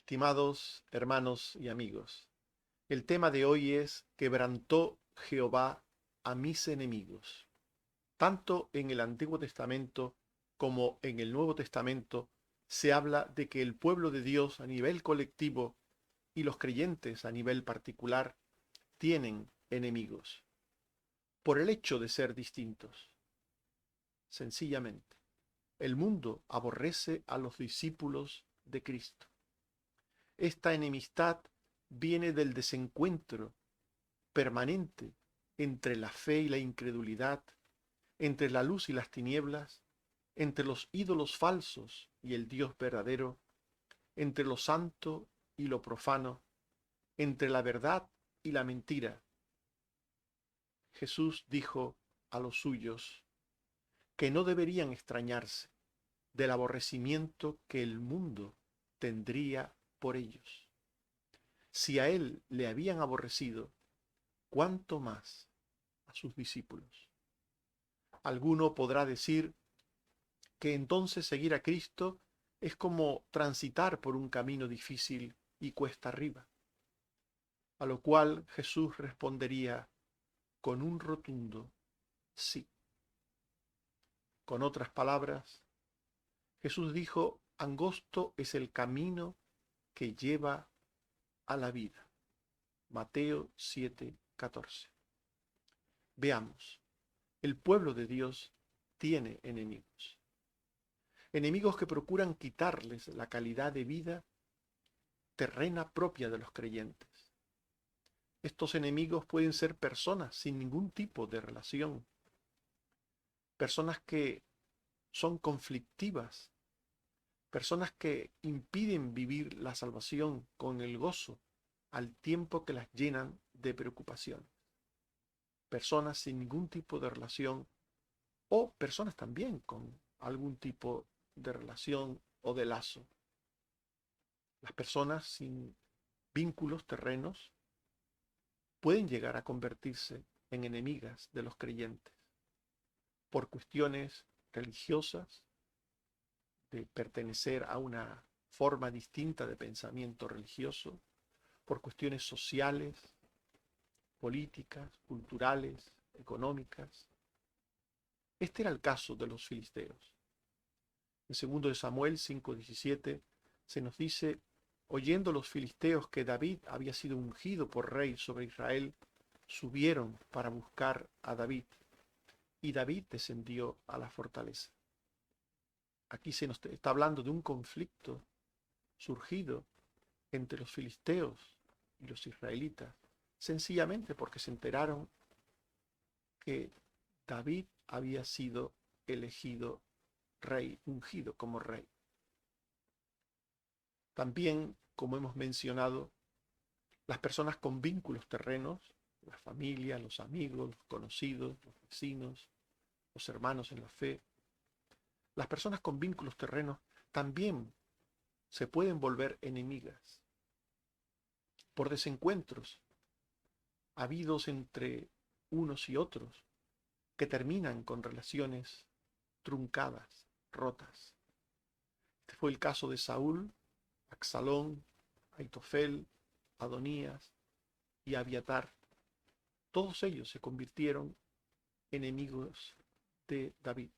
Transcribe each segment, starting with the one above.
Estimados hermanos y amigos, el tema de hoy es quebrantó Jehová a mis enemigos. Tanto en el Antiguo Testamento como en el Nuevo Testamento se habla de que el pueblo de Dios a nivel colectivo y los creyentes a nivel particular tienen enemigos por el hecho de ser distintos. Sencillamente, el mundo aborrece a los discípulos de Cristo. Esta enemistad viene del desencuentro permanente entre la fe y la incredulidad, entre la luz y las tinieblas, entre los ídolos falsos y el Dios verdadero, entre lo santo y lo profano, entre la verdad y la mentira. Jesús dijo a los suyos que no deberían extrañarse del aborrecimiento que el mundo tendría por ellos. Si a él le habían aborrecido, ¿cuánto más a sus discípulos? Alguno podrá decir que entonces seguir a Cristo es como transitar por un camino difícil y cuesta arriba, a lo cual Jesús respondería con un rotundo sí. Con otras palabras, Jesús dijo, angosto es el camino que lleva a la vida. Mateo 7:14. Veamos, el pueblo de Dios tiene enemigos. Enemigos que procuran quitarles la calidad de vida terrena propia de los creyentes. Estos enemigos pueden ser personas sin ningún tipo de relación, personas que son conflictivas, personas que impiden vivir la salvación con el gozo al tiempo que las llenan de preocupación. Personas sin ningún tipo de relación o personas también con algún tipo de relación o de lazo. Las personas sin vínculos terrenos pueden llegar a convertirse en enemigas de los creyentes por cuestiones religiosas, de pertenecer a una forma distinta de pensamiento religioso, por cuestiones sociales, políticas, culturales, económicas. Este era el caso de los filisteos. En 2 de Samuel 5:17 se nos dice, oyendo los filisteos que David había sido ungido por rey sobre Israel, subieron para buscar a David, y David descendió a la fortaleza. Aquí se nos está hablando de un conflicto surgido entre los filisteos y los israelitas, sencillamente porque se enteraron que David había sido elegido rey, ungido como rey. También, como hemos mencionado, las personas con vínculos terrenos, la familia, los amigos, los conocidos, los vecinos, los hermanos en la fe, las personas con vínculos terrenos también se pueden volver enemigas por desencuentros habidos entre unos y otros que terminan con relaciones truncadas, rotas. Este fue el caso de Saúl, Absalón, Aitofel, Adonías y Abiatar. Todos ellos se convirtieron enemigos de David.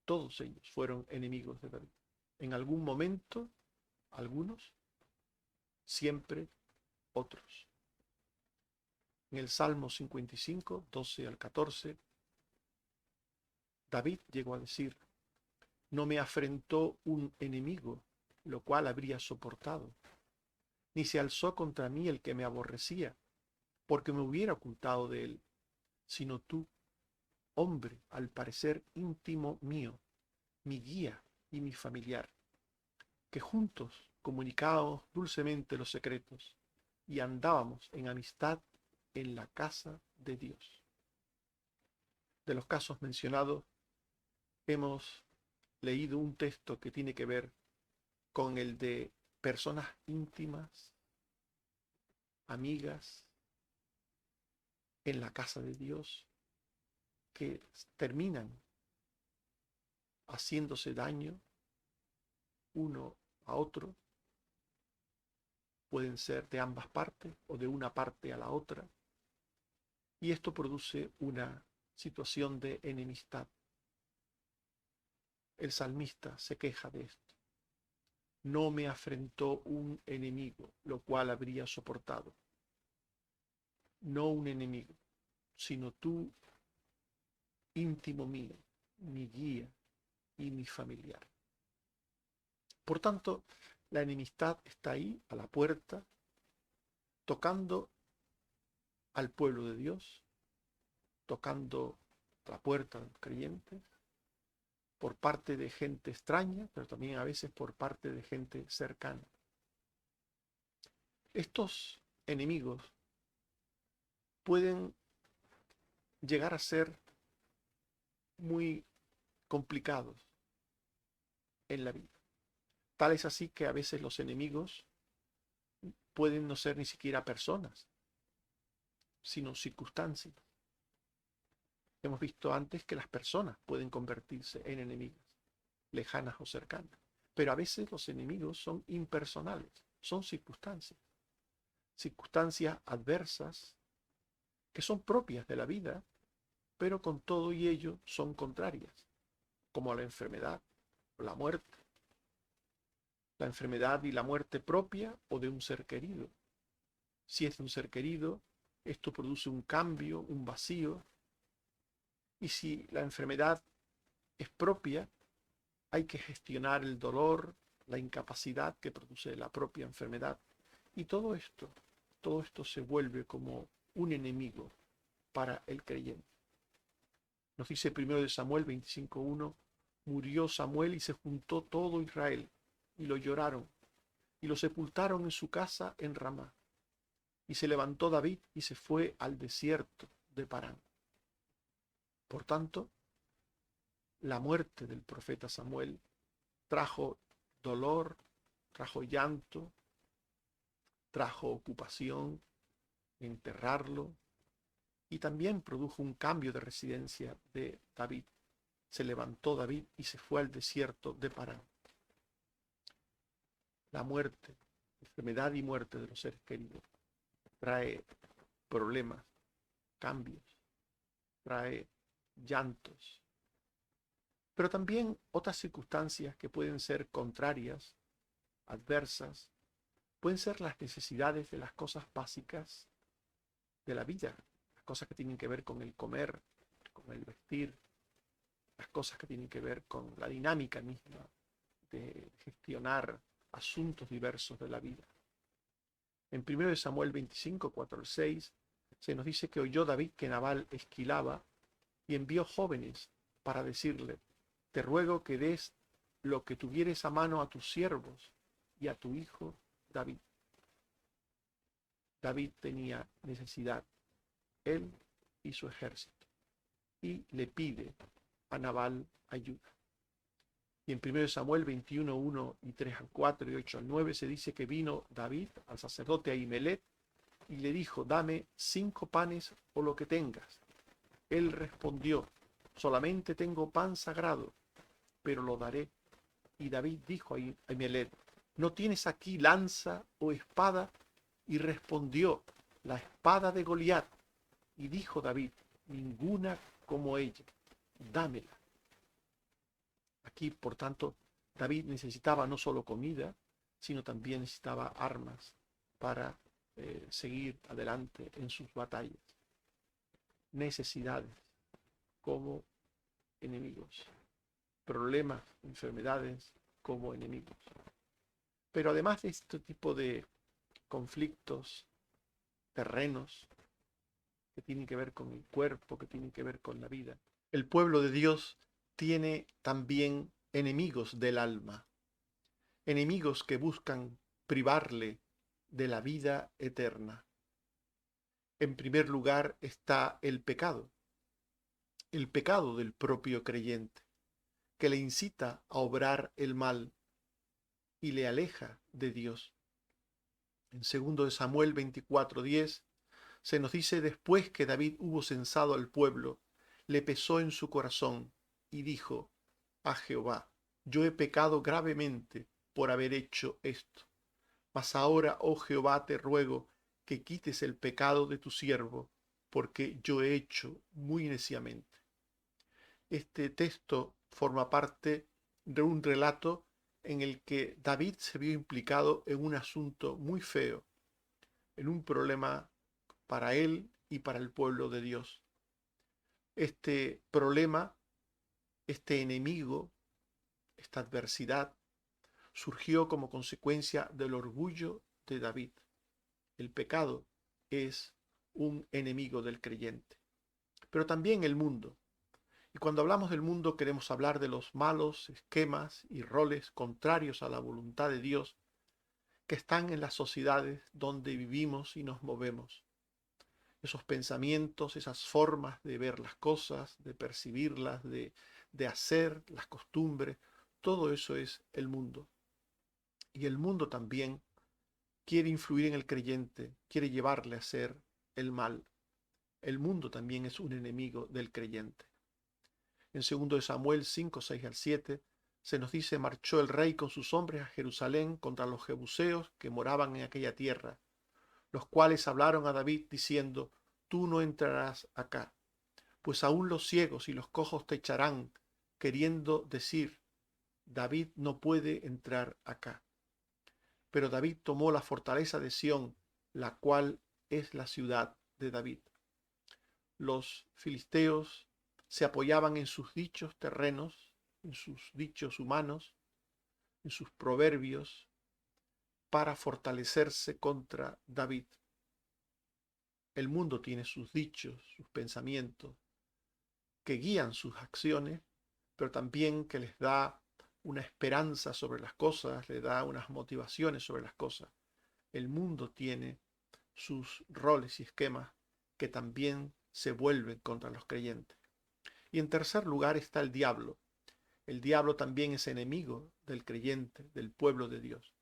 Todos ellos fueron enemigos de David. En algún momento, algunos, siempre otros. En el Salmo 55, 12 al 14, David llegó a decir, no me afrentó un enemigo, lo cual habría soportado, ni se alzó contra mí el que me aborrecía, porque me hubiera ocultado de él, sino tú, hombre, al parecer íntimo mío, mi guía y mi familiar, que juntos comunicábamos dulcemente los secretos y andábamos en amistad en la casa de Dios. De los casos mencionados, hemos leído un texto que tiene que ver con el de personas íntimas, amigas, en la casa de Dios, que terminan haciéndose daño uno a otro pueden ser de ambas partes o de una parte a la otra. Y esto produce una situación de enemistad. El salmista se queja de esto. No me afrentó un enemigo, lo cual habría soportado. No un enemigo, sino tú, íntimo mío, mi guía y mi familiar. Por tanto, la enemistad está ahí, a la puerta, tocando al pueblo de Dios, tocando a la puerta de los creyentes, por parte de gente extraña, pero también a veces por parte de gente cercana. Estos enemigos pueden llegar a ser muy complicados en la vida. Tal es así que a veces los enemigos pueden no ser ni siquiera personas, sino circunstancias. Hemos visto antes que las personas pueden convertirse en enemigas, lejanas o cercanas. Pero a veces los enemigos son impersonales, son circunstancias. Circunstancias adversas que son propias de la vida, pero con todo y ello son contrarias, como la enfermedad o la muerte. La enfermedad y la muerte propia o de un ser querido. Si es de un ser querido, esto produce un cambio, un vacío. Y si la enfermedad es propia, hay que gestionar el dolor, la incapacidad que produce la propia enfermedad. Y todo esto se vuelve como un enemigo para el creyente. Nos dice 1 Samuel 25:1, murió Samuel y se juntó todo Israel, y lo lloraron, y lo sepultaron en su casa en Ramá. Y se levantó David y se fue al desierto de Parán. Por tanto, la muerte del profeta Samuel trajo dolor, trajo llanto, trajo ocupación, enterrarlo, y también produjo un cambio de residencia de David. Se levantó David y se fue al desierto de Parán. La muerte, enfermedad y muerte de los seres queridos trae problemas, cambios, trae llantos, pero también otras circunstancias que pueden ser contrarias, adversas, pueden ser las necesidades de las cosas básicas de la vida, las cosas que tienen que ver con el comer, con el vestir, las cosas que tienen que ver con la dinámica misma de gestionar asuntos diversos de la vida. En 1 Samuel 25, 4 al 6, se nos dice que oyó David que Nabal esquilaba y envió jóvenes para decirle, te ruego que des lo que tuvieres a mano a tus siervos y a tu hijo David. David tenía necesidad, él y su ejército, y le pide a Nabal ayuda. Y en 1 Samuel 21, 1 y 3 al 4 y 8 al 9 se dice que vino David al sacerdote Ahimelech y le dijo, dame 5 panes o lo que tengas. Él respondió, solamente tengo pan sagrado, pero lo daré. Y David dijo a Ahimelech, ¿no tienes aquí lanza o espada? Y respondió, la espada de Goliat. Y dijo David, ninguna como ella, dámela. Aquí, por tanto, David necesitaba no solo comida, sino también necesitaba armas para seguir adelante en sus batallas. Necesidades como enemigos, problemas, enfermedades como enemigos. Pero además de este tipo de conflictos terrenos que tienen que ver con el cuerpo, que tienen que ver con la vida, el pueblo de Dios tiene también enemigos del alma, enemigos que buscan privarle de la vida eterna. En primer lugar está el pecado del propio creyente, que le incita a obrar el mal y le aleja de Dios. En 2 Samuel 24:10 se nos dice, después que David hubo censado al pueblo, le pesó en su corazón y dijo a Jehová, yo he pecado gravemente por haber hecho esto. Mas ahora, oh Jehová, te ruego que quites el pecado de tu siervo, porque yo he hecho muy neciamente. Este texto forma parte de un relato en el que David se vio implicado en un asunto muy feo, en un problema para él y para el pueblo de Dios. Este problema, este enemigo, esta adversidad, surgió como consecuencia del orgullo de David. El pecado es un enemigo del creyente, pero también el mundo. Y cuando hablamos del mundo queremos hablar de los malos esquemas y roles contrarios a la voluntad de Dios que están en las sociedades donde vivimos y nos movemos. Esos pensamientos, esas formas de ver las cosas, de percibirlas, de hacer, las costumbres, todo eso es el mundo. Y el mundo también quiere influir en el creyente, quiere llevarle a hacer el mal. El mundo también es un enemigo del creyente. En 2 de Samuel 5, 6 al 7, se nos dice: marchó el rey con sus hombres a Jerusalén contra los jebuseos que moraban en aquella tierra, los cuales hablaron a David diciendo: tú no entrarás acá, pues aún los ciegos y los cojos te echarán, queriendo decir: David no puede entrar acá. Pero David tomó la fortaleza de Sión, la cual es la ciudad de David. Los filisteos se apoyaban en sus dichos terrenos, en sus dichos humanos, en sus proverbios, para fortalecerse contra David. El mundo tiene sus dichos, sus pensamientos, que guían sus acciones, pero también que les da una esperanza sobre las cosas, le da unas motivaciones sobre las cosas. El mundo tiene sus roles y esquemas que también se vuelven contra los creyentes. Y en tercer lugar está el diablo. El diablo también es enemigo del creyente, del pueblo de Dios.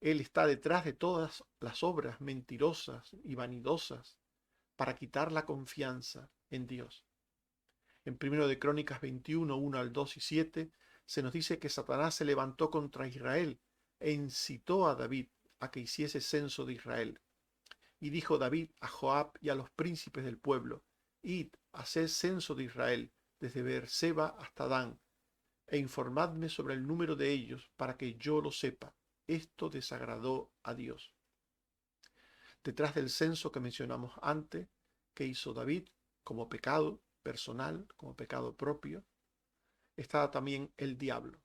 Él está detrás de todas las obras mentirosas y vanidosas para quitar la confianza en Dios. En 1 de Crónicas 21, 1 al 2 y 7, se nos dice que Satanás se levantó contra Israel e incitó a David a que hiciese censo de Israel. Y dijo David a Joab y a los príncipes del pueblo: id, haced censo de Israel, desde Beerseba hasta Dan, e informadme sobre el número de ellos, para que yo lo sepa. Esto desagradó a Dios. Detrás del censo que mencionamos antes, que hizo David como pecado personal, como pecado propio, está también el diablo.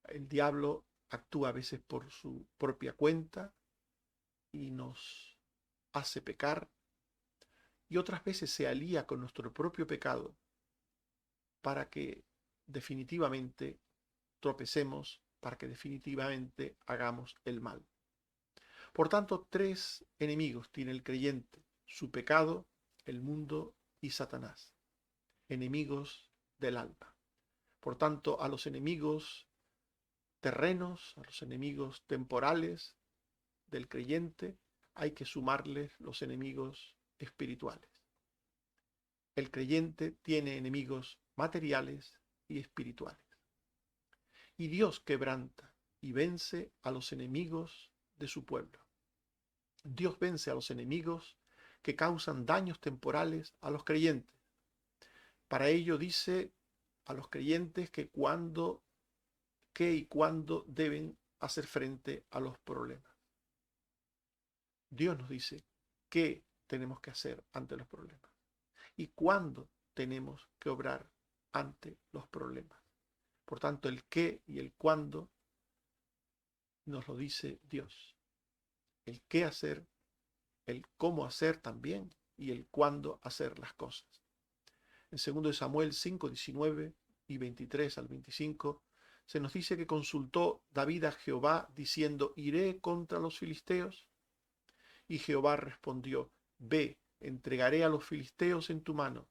El diablo actúa a veces por su propia cuenta y nos hace pecar, y otras veces se alía con nuestro propio pecado para que definitivamente tropecemos, para que definitivamente hagamos el mal. Por tanto, tres enemigos tiene el creyente: su pecado, el mundo y Satanás, enemigos del alma. Por tanto, a los enemigos terrenos, a los enemigos temporales del creyente, hay que sumarles los enemigos espirituales. El creyente tiene enemigos materiales y espirituales. Y Dios quebranta y vence a los enemigos de su pueblo. Dios vence a los enemigos que causan daños temporales a los creyentes. Para ello dice a los creyentes que qué y cuándo deben hacer frente a los problemas. Dios nos dice qué tenemos que hacer ante los problemas y cuándo tenemos que obrar ante los problemas. Por tanto, el qué y el cuándo nos lo dice Dios. El qué hacer, el cómo hacer también y el cuándo hacer las cosas. En 2 de Samuel 5, 19 y 23 al 25 se nos dice que consultó David a Jehová diciendo: ¿iré contra los filisteos? Y Jehová respondió: ve, entregaré a los filisteos en tu mano.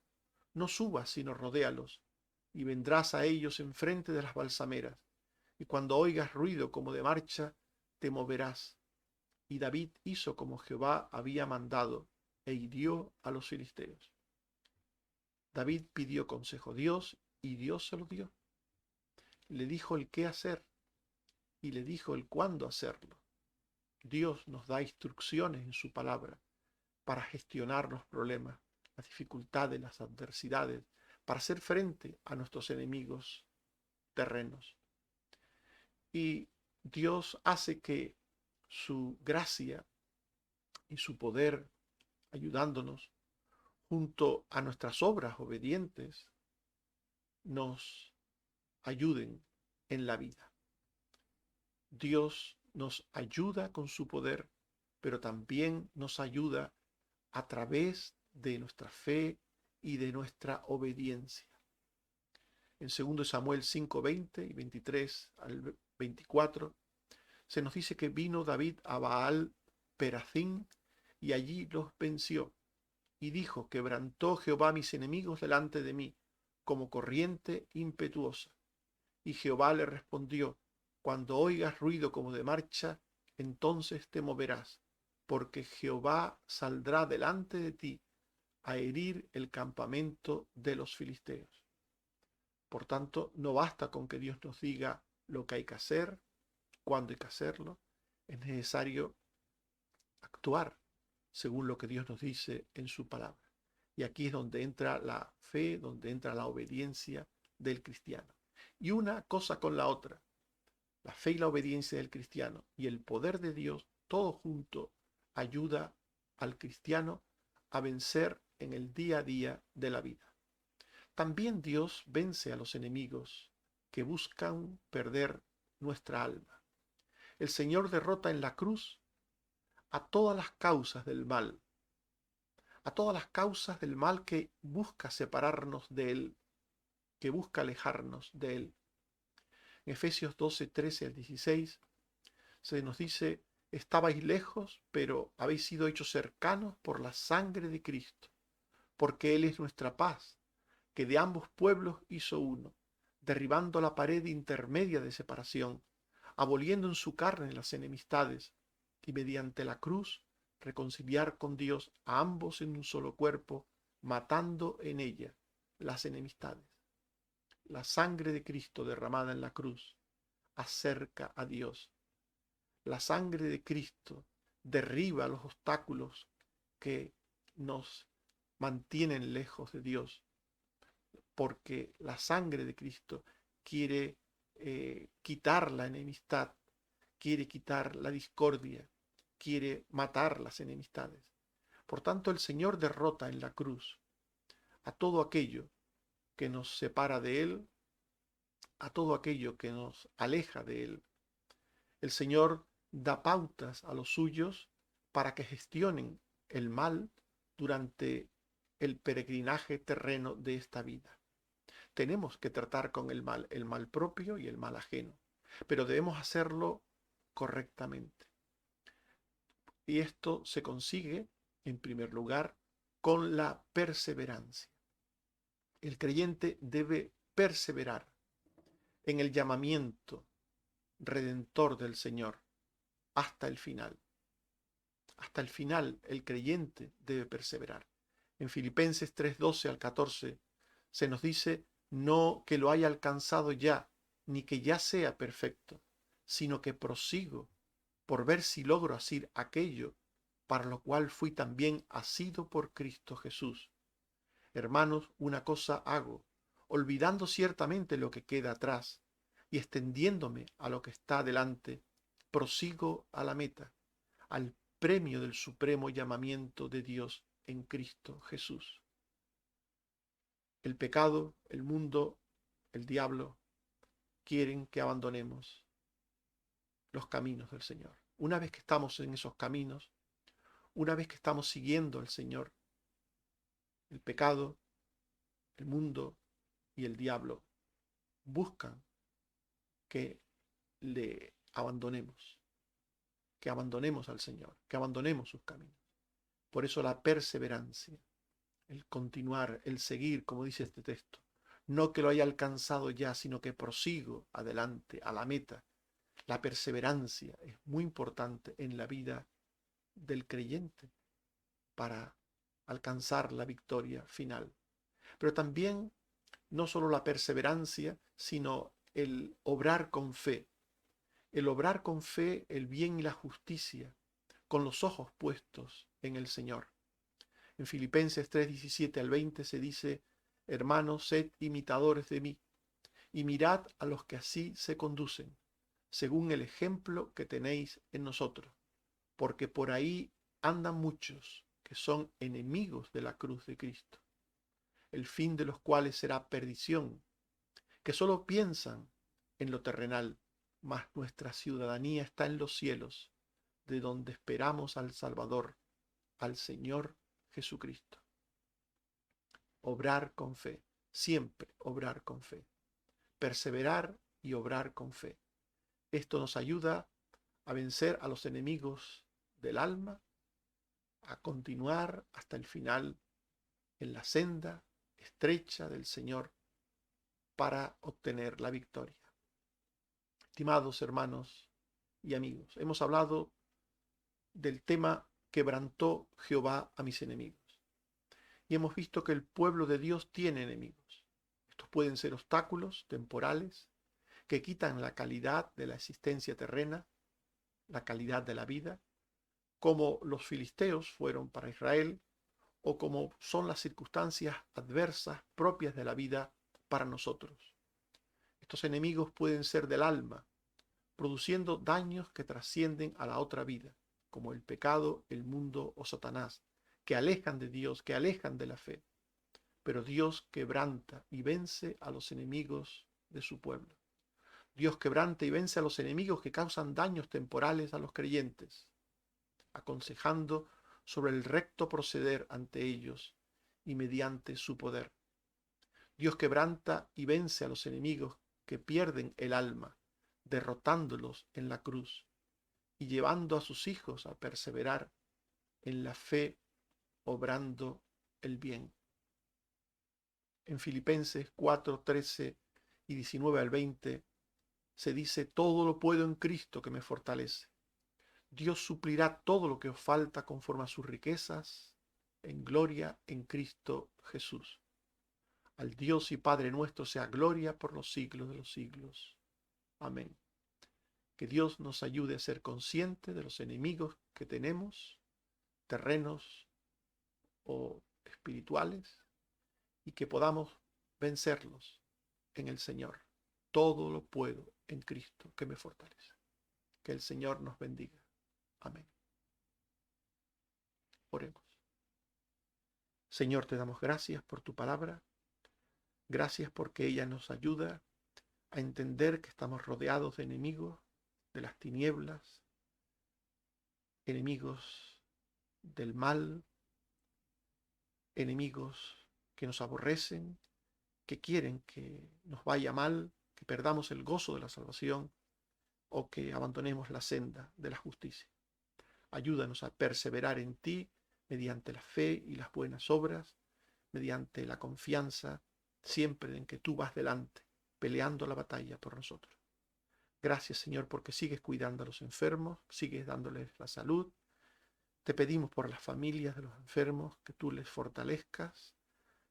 No subas, sino rodéalos, y vendrás a ellos enfrente de las balsameras. Y cuando oigas ruido como de marcha, te moverás. Y David hizo como Jehová había mandado, e hirió a los filisteos. David pidió consejo a Dios, y Dios se lo dio. Le dijo el qué hacer, y le dijo el cuándo hacerlo. Dios nos da instrucciones en su palabra para gestionar los problemas, las dificultades, las adversidades, para hacer frente a nuestros enemigos terrenos. Y Dios hace que su gracia y su poder, ayudándonos junto a nuestras obras obedientes, nos ayuden en la vida. Dios nos ayuda con su poder, pero también nos ayuda a través de nuestra fe y de nuestra obediencia. En 2 Samuel 5:20 y 23 al 24 se nos dice que vino David a Baal Perazim y allí los venció. Y dijo: quebrantó Jehová mis enemigos delante de mí, como corriente impetuosa. Y Jehová le respondió: cuando oigas ruido como de marcha, entonces te moverás, porque Jehová saldrá delante de ti a herir el campamento de los filisteos. Por tanto, no basta con que Dios nos diga lo que hay que hacer, cuándo hay que hacerlo, es necesario actuar según lo que Dios nos dice en su palabra. Y aquí es donde entra la fe, donde entra la obediencia del cristiano. Y una cosa con la otra, la fe y la obediencia del cristiano y el poder de Dios, todo junto, ayuda al cristiano a vencer en el día a día de la vida. También Dios vence a los enemigos que buscan perder nuestra alma. El Señor derrota en la cruz a todas las causas del mal, a todas las causas del mal que busca separarnos de Él, que busca alejarnos de Él. En Efesios 12, 13 al 16 se nos dice: estabais lejos, pero habéis sido hechos cercanos por la sangre de Cristo, porque Él es nuestra paz, que de ambos pueblos hizo uno, derribando la pared intermedia de separación, aboliendo en su carne las enemistades, y mediante la cruz reconciliar con Dios a ambos en un solo cuerpo, matando en ella las enemistades. La sangre de Cristo derramada en la cruz acerca a Dios. La sangre de Cristo derriba los obstáculos que nos mantienen lejos de Dios, porque la sangre de Cristo quiere quitar la enemistad, quiere quitar la discordia, quiere matar las enemistades. Por tanto, el Señor derrota en la cruz a todo aquello que nos separa de Él, a todo aquello que nos aleja de Él. El Señor da pautas a los suyos para que gestionen el mal durante el peregrinaje terreno de esta vida. Tenemos que tratar con el mal propio y el mal ajeno, pero debemos hacerlo correctamente. Y esto se consigue, en primer lugar, con la perseverancia. El creyente debe perseverar en el llamamiento redentor del Señor hasta el final. Hasta el final el creyente debe perseverar. En Filipenses 3:12 al 14 se nos dice: no que lo haya alcanzado ya, ni que ya sea perfecto, sino que prosigo por ver si logro asir aquello para lo cual fui también asido por Cristo Jesús. Hermanos, una cosa hago, olvidando ciertamente lo que queda atrás y extendiéndome a lo que está delante, prosigo a la meta, al premio del supremo llamamiento de Dios en Cristo Jesús. El pecado, el mundo, el diablo quieren que abandonemos los caminos del Señor. Una vez que estamos en esos caminos, una vez que estamos siguiendo al Señor, el pecado, el mundo y el diablo buscan que le abandonemos, que abandonemos al Señor, que abandonemos sus caminos. Por eso la perseverancia, el continuar, el seguir, como dice este texto. No que lo haya alcanzado ya, sino que prosigo adelante a la meta. La perseverancia es muy importante en la vida del creyente para alcanzar la victoria final. Pero también no solo la perseverancia, sino el obrar con fe, el obrar con fe el bien y la justicia, con los ojos puestos en el Señor. En Filipenses 3:17 al 20 se dice: hermanos, sed imitadores de mí, y mirad a los que así se conducen, según el ejemplo que tenéis en nosotros, porque por ahí andan muchos que son enemigos de la cruz de Cristo, el fin de los cuales será perdición, que solo piensan en lo terrenal, mas nuestra ciudadanía está en los cielos, de donde esperamos al Salvador, al Señor Jesucristo. Obrar con fe, siempre obrar con fe, perseverar y obrar con fe. Esto nos ayuda a vencer a los enemigos del alma, a continuar hasta el final en la senda estrecha del Señor para obtener la victoria. Estimados hermanos y amigos, hemos hablado del tema quebrantó Jehová a mis enemigos. Y hemos visto que el pueblo de Dios tiene enemigos. Estos pueden ser obstáculos temporales que quitan la calidad de la existencia terrena, la calidad de la vida, como los filisteos fueron para Israel, o como son las circunstancias adversas propias de la vida para nosotros. Estos enemigos pueden ser del alma, produciendo daños que trascienden a la otra vida, como el pecado, el mundo o Satanás, que alejan de Dios, que alejan de la fe. Pero Dios quebranta y vence a los enemigos de su pueblo. Dios quebranta y vence a los enemigos que causan daños temporales a los creyentes, aconsejando sobre el recto proceder ante ellos y mediante su poder. Dios quebranta y vence a los enemigos que pierden el alma, derrotándolos en la cruz y llevando a sus hijos a perseverar en la fe, obrando el bien. En Filipenses 4, 13 y 19 al 20 se dice: todo lo puedo en Cristo que me fortalece. Dios suplirá todo lo que os falta conforme a sus riquezas en gloria en Cristo Jesús. Al Dios y Padre nuestro sea gloria por los siglos de los siglos. Amén. Que Dios nos ayude a ser conscientes de los enemigos que tenemos, terrenos o espirituales, y que podamos vencerlos en el Señor. Todo lo puedo en Cristo que me fortalece. Que el Señor nos bendiga. Amén. Oremos. Señor, te damos gracias por tu palabra. Gracias porque ella nos ayuda a entender que estamos rodeados de enemigos, de las tinieblas, enemigos del mal, enemigos que nos aborrecen, que quieren que nos vaya mal, que perdamos el gozo de la salvación o que abandonemos la senda de la justicia. Ayúdanos a perseverar en ti mediante la fe y las buenas obras, mediante la confianza siempre en que tú vas delante, peleando la batalla por nosotros. Gracias, Señor, porque sigues cuidando a los enfermos, sigues dándoles la salud. Te pedimos por las familias de los enfermos que tú les fortalezcas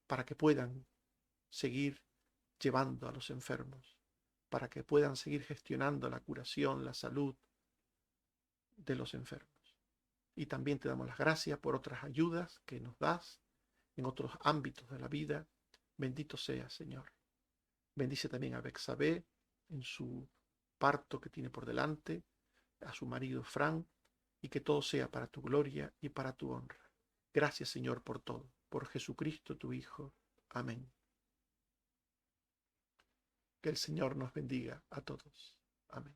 para que puedan seguir llevando a los enfermos, para que puedan seguir gestionando la curación, la salud de los enfermos. Y también te damos las gracias por otras ayudas que nos das en otros ámbitos de la vida. Bendito seas, Señor. Bendice también a Bexabé en su parto que tiene por delante, a su marido Fran, y que todo sea para tu gloria y para tu honra. Gracias, Señor, por todo. Por Jesucristo, tu Hijo. Amén. Que el Señor nos bendiga a todos. Amén.